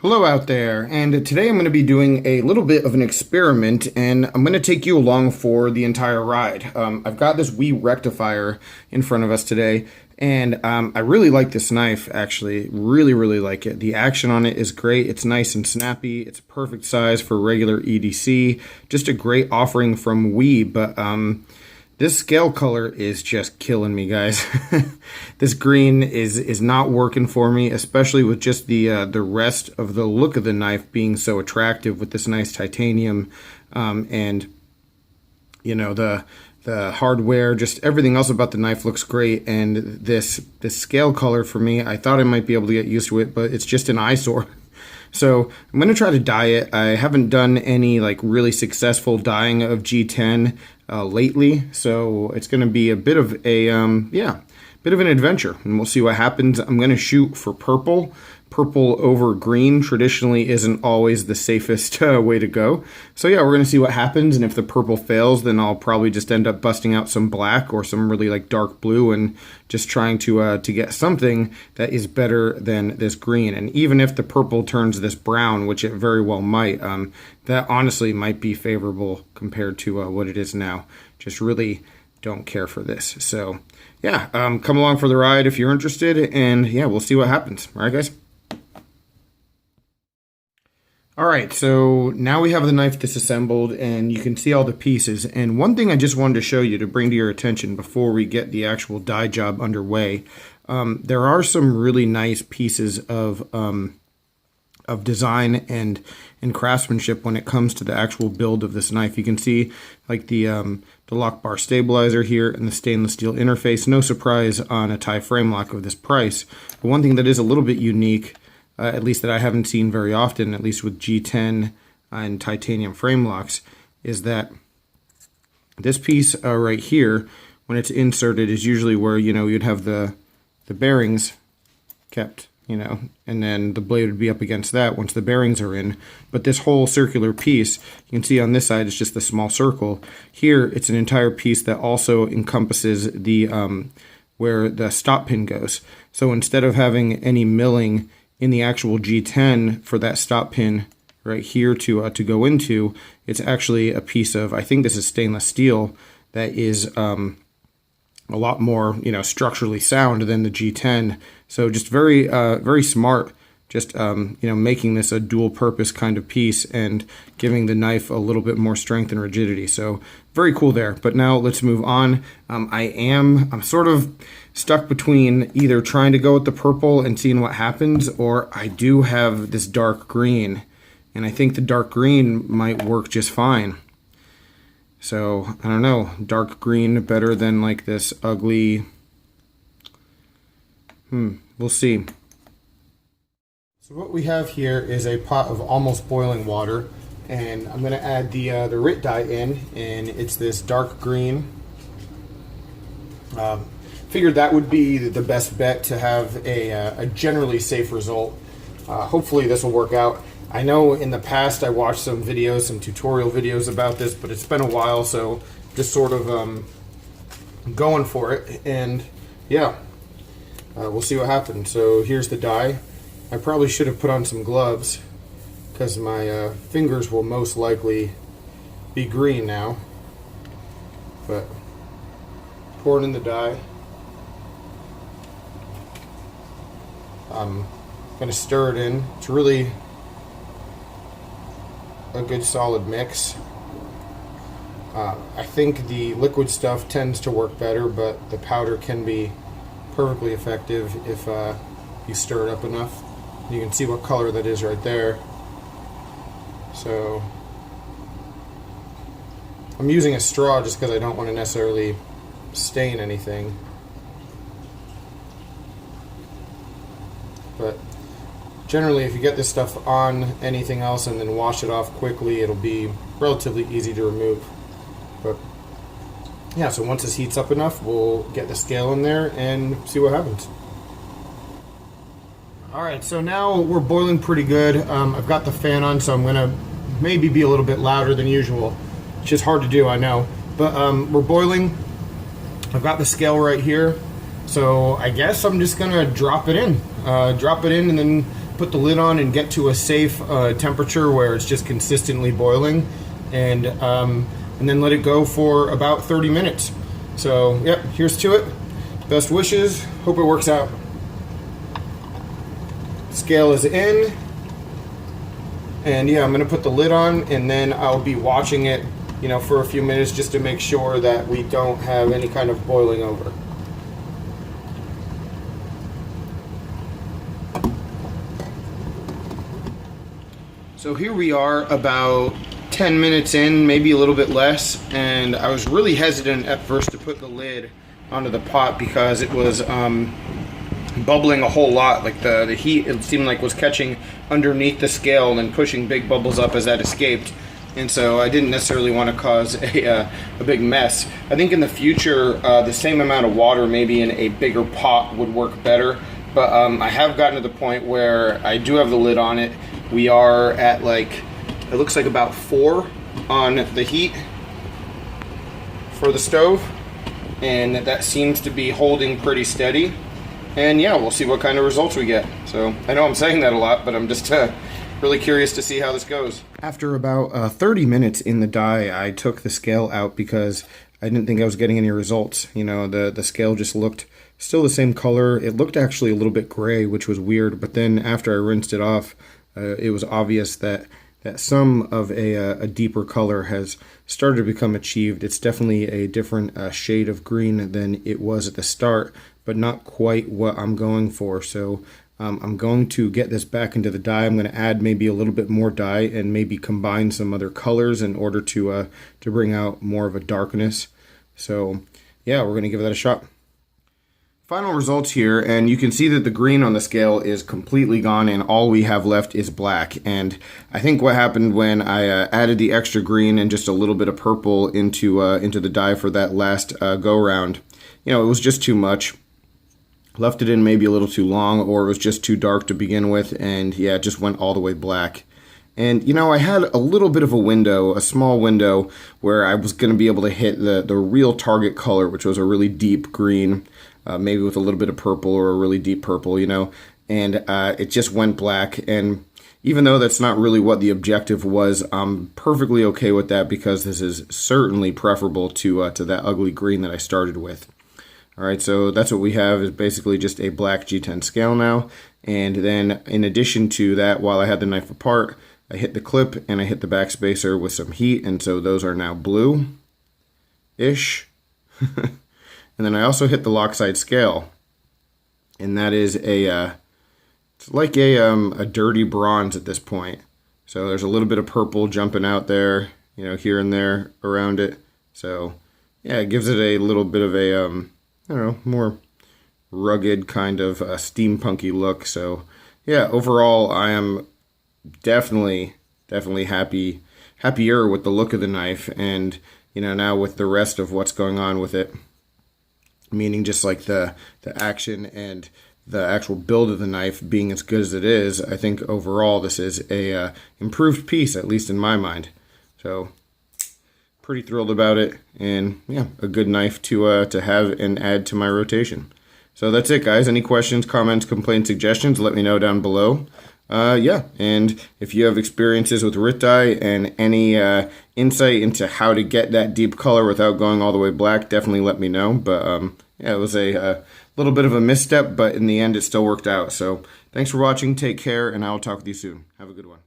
Hello out there, and today I'm going to be doing a little bit of an experiment, and I'm going to take you along for the entire ride. I've got this WE Rectifier in front of us today, and I really like this knife, actually. Really like it. The action on it is great. It's nice and snappy. It's a perfect size for regular EDC. Just a great offering from WE, but this scale color is just killing me, guys. This green is not working for me, especially with just the rest of the look of the knife being so attractive with this nice titanium, and you know the hardware, just everything else about the knife looks great. And this scale color for me, I thought I might be able to get used to it, but it's just an eyesore. So I'm going to try to dye it. I haven't done any like really successful dyeing of G10 lately, so it's going to be a bit of a bit of an adventure, and we'll see what happens. I'm going to shoot for purple. Purple over green traditionally isn't always the safest way to go. So yeah, we're going to see what happens, and if the purple fails, then I'll probably just end up busting out some black or some really like dark blue and just trying to get something that is better than this green. And even if the purple turns this brown, which it very well might, that honestly might be favorable compared to what it is now. Just really don't care for this. So yeah, come along for the ride if you're interested, and yeah, we'll see what happens. All right, guys. Alright, so now we have the knife disassembled and you can see all the pieces. And one thing I just wanted to show you to bring to your attention before we get the actual dye job underway, there are some really nice pieces of design and craftsmanship when it comes to the actual build of this knife. You can see like the lock bar stabilizer here and the stainless steel interface. No surprise on a tie frame lock of this price. But one thing that is a little bit unique, at least that I haven't seen very often, at least with G10 and titanium frame locks, is that this piece right here, when it's inserted, is usually where, you know, you'd have the bearings kept, you know, and then the blade would be up against that once the bearings are in. But this whole circular piece, you can see on this side, it's just a small circle. Here, it's an entire piece that also encompasses the where the stop pin goes. So instead of having any milling in the actual G10 for that stop pin right here to go into, it's actually a piece of, I think this is stainless steel, that is a lot more, you know, structurally sound than the G10. So just very smart, just you know, making this a dual purpose kind of piece and giving the knife a little bit more strength and rigidity. So very cool there. But now let's move on. I'm sort of stuck between either trying to go with the purple and seeing what happens, or I do have this dark green, and I think the dark green might work just fine. So I don't know, dark green better than like this ugly, we'll see. So what we have here is a pot of almost boiling water, and I'm going to add the RIT dye in, and it's this dark green. Figured that would be the best bet to have a generally safe result. Hopefully this will work out. I know in the past I watched some videos, some tutorial videos about this, but it's been a while, so just sort of going for it. And yeah, we'll see what happens. So here's the dye. I probably should have put on some gloves because my fingers will most likely be green now. But pouring in the dye. I'm going to stir it in. It's really a good solid mix. I think the liquid stuff tends to work better, but the powder can be perfectly effective if you stir it up enough. You can see what color that is right there. So I'm using a straw just because I don't want to necessarily stain anything. But generally, if you get this stuff on anything else and then wash it off quickly, it'll be relatively easy to remove. But yeah, so once this heats up enough, we'll get the scale in there and see what happens. Alright, so now we're boiling pretty good. I've got the fan on, so I'm going to maybe be a little bit louder than usual. It's just hard to do, I know. But we're boiling. I've got the scale right here. So I guess I'm just going to drop it in and then put the lid on and get to a safe temperature where it's just consistently boiling, and then let it go for about 30 minutes. So yep, here's to it. Best wishes, hope it works out. Scale is in, and yeah, I'm gonna put the lid on, and then I'll be watching it, you know, for a few minutes just to make sure that we don't have any kind of boiling over. So here we are about 10 minutes in, maybe a little bit less, and I was really hesitant at first to put the lid onto the pot because it was bubbling a whole lot. Like the heat, it seemed like, was catching underneath the scale and then pushing big bubbles up as that escaped. And so I didn't necessarily want to cause a big mess. I think in the future, the same amount of water maybe in a bigger pot would work better. But I have gotten to the point where I do have the lid on it. We are at, like, it looks like about 4 on the heat for the stove. And that seems to be holding pretty steady. And yeah, we'll see what kind of results we get. So I know I'm saying that a lot, but I'm just really curious to see how this goes. After about 30 minutes in the die, I took the scale out because I didn't think I was getting any results. You know, the scale just looked still the same color. It looked actually a little bit gray, which was weird. But then after I rinsed it off, it was obvious that some of a deeper color has started to become achieved. It's definitely a different shade of green than it was at the start, but not quite what I'm going for. So I'm going to get this back into the dye. I'm going to add maybe a little bit more dye and maybe combine some other colors in order to bring out more of a darkness. So yeah, we're going to give that a shot. Final results here, and you can see that the green on the scale is completely gone and all we have left is black. And I think what happened when I added the extra green and just a little bit of purple into the dye for that last go round, you know, it was just too much. Left it in maybe a little too long, or it was just too dark to begin with, and yeah, it just went all the way black. And you know, I had a little bit of a window, a small window, where I was going to be able to hit the real target color, which was a really deep green, maybe with a little bit of purple or a really deep purple, you know, and it just went black. And even though that's not really what the objective was, I'm perfectly okay with that because this is certainly preferable to that ugly green that I started with. All right, so that's what we have, is basically just a black G10 scale now. And then in addition to that, while I had the knife apart, I hit the clip and I hit the backspacer with some heat, and so those are now blue-ish. And then I also hit the lock-side scale, and that is it's like a dirty bronze at this point. So there's a little bit of purple jumping out there, you know, here and there around it. So yeah, it gives it a little bit of a I don't know, more rugged kind of steampunky look. So yeah, overall I am definitely happier with the look of the knife, and you know, now with the rest of what's going on with it, meaning just like the action and the actual build of the knife being as good as it is, I think overall this is a improved piece, at least in my mind. So pretty thrilled about it, and yeah, a good knife to have and add to my rotation. So that's it, guys. Any questions, comments, complaints, suggestions, let me know down below. Yeah, and if you have experiences with RIT dye and any insight into how to get that deep color without going all the way black, definitely let me know. But yeah, it was a little bit of a misstep, but in the end it still worked out. So thanks for watching, take care, and I will talk with you soon. Have a good one.